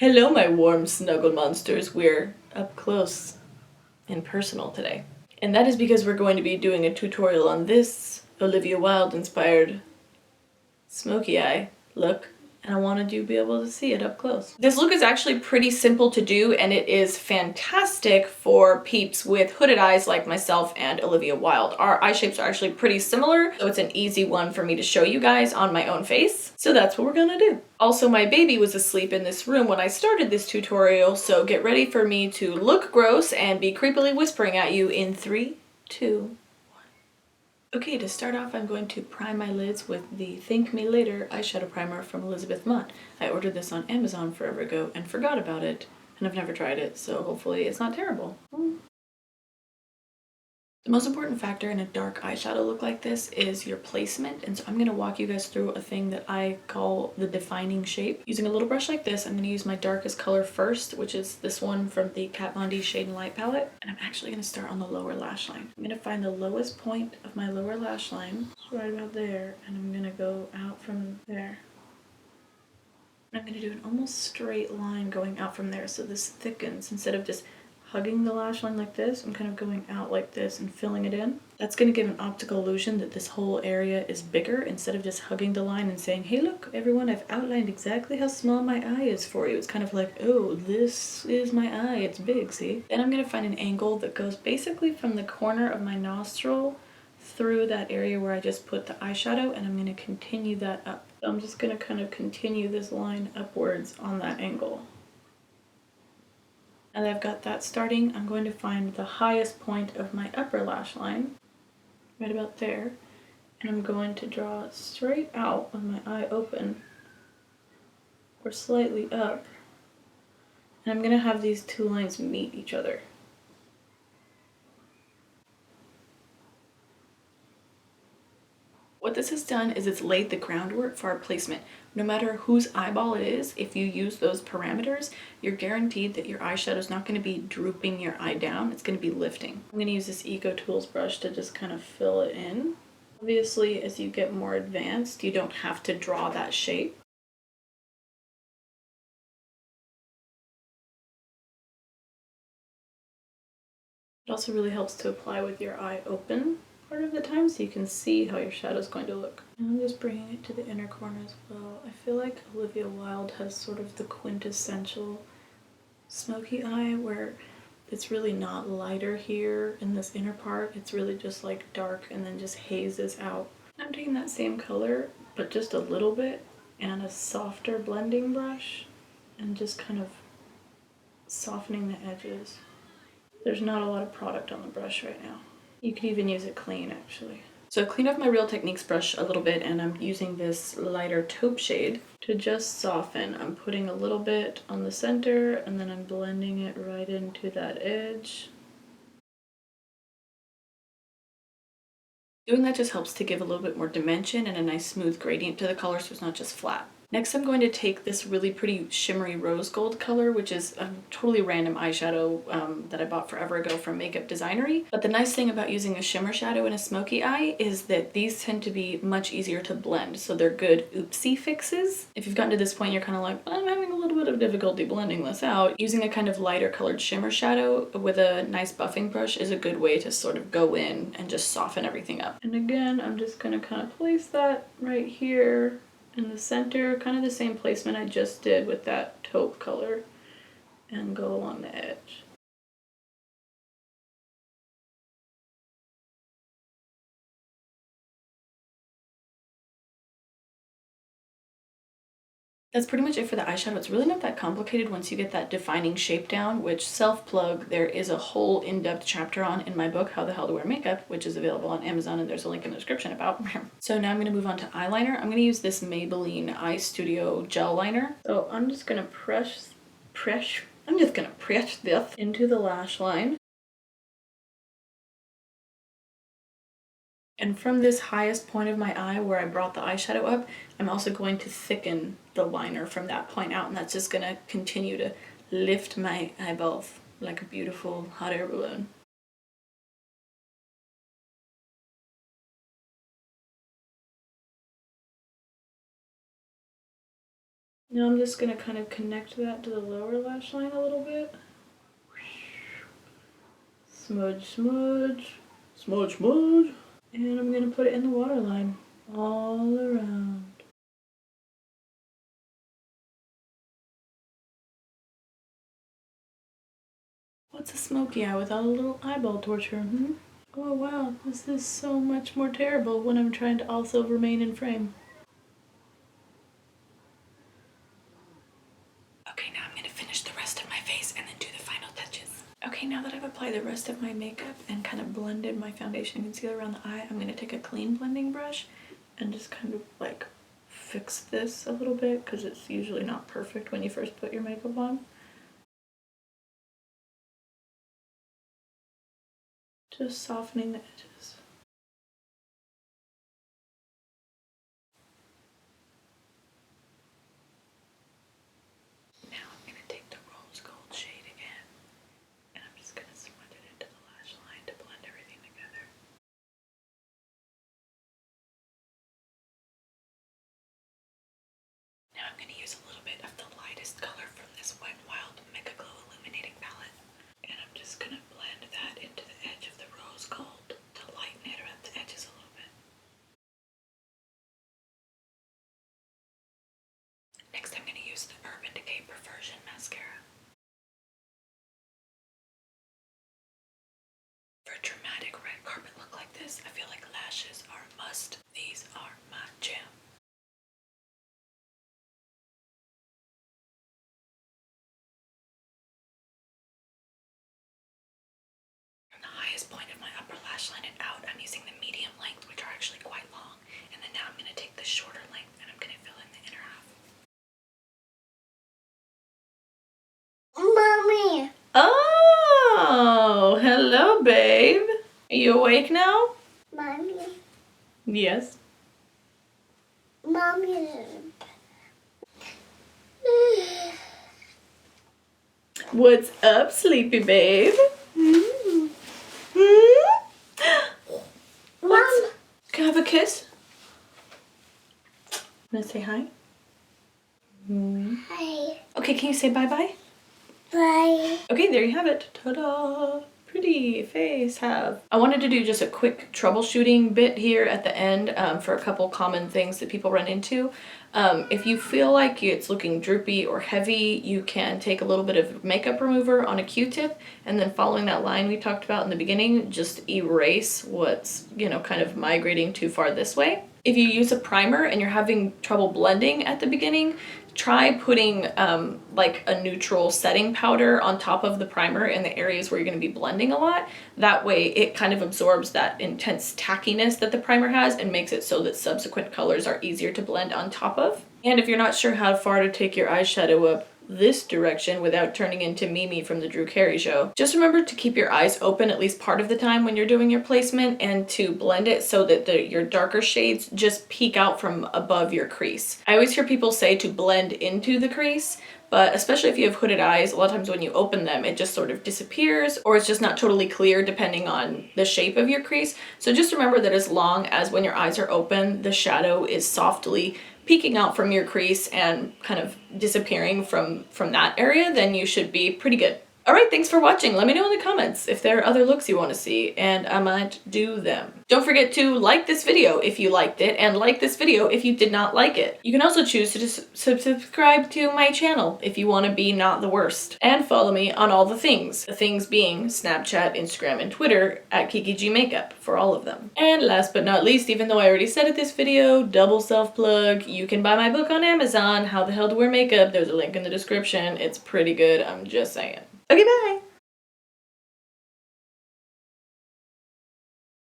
Hello, my warm snuggle monsters. We're up close and personal today. And that is because we're going to be doing a tutorial on this Olivia Wilde inspired smoky eye look. And I wanted you to be able to see it up close. This look is actually pretty simple to do, and it is fantastic for peeps with hooded eyes like myself and Olivia Wilde. Our eye shapes are actually pretty similar, so it's an easy one for me to show you guys on my own face. So that's what we're gonna do. Also, my baby was asleep in this room when I started this tutorial, so get ready for me to look gross and be creepily whispering at you in 3, 2, okay, to start off, I'm going to prime my lids with the Thank Me Later eyeshadow primer from Elizabeth Mott. I ordered this on Amazon forever ago and forgot about it, and I've never tried it, so hopefully it's not terrible. The most important factor in a dark eyeshadow look like this is your placement, and so I'm going to walk you guys through a thing that I call the defining shape. Using a little brush like this, I'm going to use my darkest color first, which is this one from the Kat Von D Shade and Light palette, and I'm actually going to start on the lower lash line. I'm going to find the lowest point of my lower lash line, right about there, and I'm going to go out from there. I'm going to do an almost straight line going out from there, so this thickens instead of just hugging the lash line like this. I'm kind of going out like this and filling it in. That's going to give an optical illusion that this whole area is bigger instead of just hugging the line and saying, hey look everyone, I've outlined exactly how small my eye is for you. It's kind of like, oh, this is my eye, it's big, see? Then I'm going to find an angle that goes basically from the corner of my nostril through that area where I just put the eyeshadow, and I'm going to continue that up. So I'm just going to kind of continue this line upwards on that angle. Now that I've got that starting, I'm going to find the highest point of my upper lash line, right about there, and I'm going to draw straight out with my eye open, or slightly up, and I'm going to have these two lines meet each other. What this has done is it's laid the groundwork for our placement. No matter whose eyeball it is, if you use those parameters, you're guaranteed that your eyeshadow is not going to be drooping your eye down, it's going to be lifting. I'm going to use this Eco Tools brush to just kind of fill it in. Obviously, as you get more advanced, you don't have to draw that shape. It also really helps to apply with your eye open part of the time so you can see how your shadow is going to look. And I'm just bringing it to the inner corner as well. I feel like Olivia Wilde has sort of the quintessential smoky eye where it's really not lighter here in this inner part. It's really just like dark and then just hazes out. I'm taking that same color but just a little bit and a softer blending brush and just kind of softening the edges. There's not a lot of product on the brush right now. You could even use it clean, actually. So I cleaned off my Real Techniques brush a little bit, and I'm using this lighter taupe shade to just soften. I'm putting a little bit on the center, and then I'm blending it right into that edge. Doing that just helps to give a little bit more dimension and a nice smooth gradient to the color so it's not just flat. Next, I'm going to take this really pretty shimmery rose gold color, which is a totally random eyeshadow that I bought forever ago from Makeup Designory. But the nice thing about using a shimmer shadow in a smoky eye is that these tend to be much easier to blend, so they're good oopsie fixes. If you've gotten to this point, you're kind of like, I'm having a little bit of difficulty blending this out. Using a kind of lighter colored shimmer shadow with a nice buffing brush is a good way to sort of go in and just soften everything up. And again, I'm just going to kind of place that right here in the center, kind of the same placement I just did with that taupe color, and go along the edge. That's pretty much it for the eyeshadow. It's really not that complicated once you get that defining shape down, which, self-plug, there is a whole in-depth chapter on in my book, How the Hell to Wear Makeup, which is available on Amazon, and there's a link in the description about. So now I'm going to move on to eyeliner. I'm going to use this Maybelline Eye Studio gel liner. So I'm just going to press this into the lash line. And from this highest point of my eye where I brought the eyeshadow up, I'm also going to thicken the liner from that point out, and that's just going to continue to lift my eyeballs like a beautiful hot air balloon. Now I'm just gonna kind of connect that to the lower lash line a little bit. Smudge, smudge, smudge, smudge. And I'm gonna put it in the waterline all around. What's a smoky eye without a little eyeball torture, hmm? Oh wow, this is so much more terrible when I'm trying to also remain in frame. Okay, now I'm gonna finish the rest of my face and then do the final touches. Okay, now that I've applied the rest of my makeup and kind of blended my foundation and concealer around the eye, I'm gonna take a clean blending brush and just kind of like fix this a little bit because it's usually not perfect when you first put your makeup on. Just softening the edges. Now I'm gonna take the rose gold shade again, and I'm just gonna smudge it into the lash line to blend everything together. Now I'm gonna use a little bit of the lightest color from this Wet n Wild Megaglo Illuminating palette, and I'm just gonna blend that into the edge of the rose gold to lighten it around the edges a little bit. Next I'm gonna use the Decay Perversion mascara. For a dramatic red carpet look like this, I feel like lashes are a must. These are my jam. From the highest point of my upper lash line and out, I'm using the medium length, which are actually quite long. And then now I'm going to take the shorter length and I'm going to fill in the inner half. Mommy! Oh, hello, babe. Are you awake now? Mommy. Yes. Mommy. What's up, sleepy babe? Hmm? Mom. Can I have a kiss? Wanna say hi? Hi. Okay, can you say bye-bye? Bye. Okay, there you have it. Ta-da! Pretty face have. I wanted to do just a quick troubleshooting bit here at the end for a couple common things that people run into. If you feel like it's looking droopy or heavy, you can take a little bit of makeup remover on a Q-tip and then following that line we talked about in the beginning, just erase what's, you know, kind of migrating too far this way. If you use a primer and you're having trouble blending at the beginning, try putting like a neutral setting powder on top of the primer in the areas where you're going to be blending a lot. That way it kind of absorbs that intense tackiness that the primer has and makes it so that subsequent colors are easier to blend on top of. And if you're not sure how far to take your eyeshadow up this direction without turning into Mimi from the Drew Carey Show, just remember to keep your eyes open at least part of the time when you're doing your placement and to blend it so that your darker shades just peek out from above your crease. I always hear people say to blend into the crease, but especially if you have hooded eyes, a lot of times when you open them, it just sort of disappears or it's just not totally clear depending on the shape of your crease. So just remember that as long as when your eyes are open, the shadow is softly peeking out from your crease and kind of disappearing from that area, then you should be pretty good. All right, thanks for watching. Let me know in the comments if there are other looks you want to see, and I might do them. Don't forget to like this video if you liked it, and like this video if you did not like it. You can also choose to subscribe to my channel if you want to be not the worst. And follow me on all the things being Snapchat, Instagram, and Twitter at Kiki G Makeup for all of them. And last but not least, even though I already said it this video, double self-plug, you can buy my book on Amazon, How the Hell to Wear Makeup. There's a link in the description. It's pretty good, I'm just saying. Okay, bye!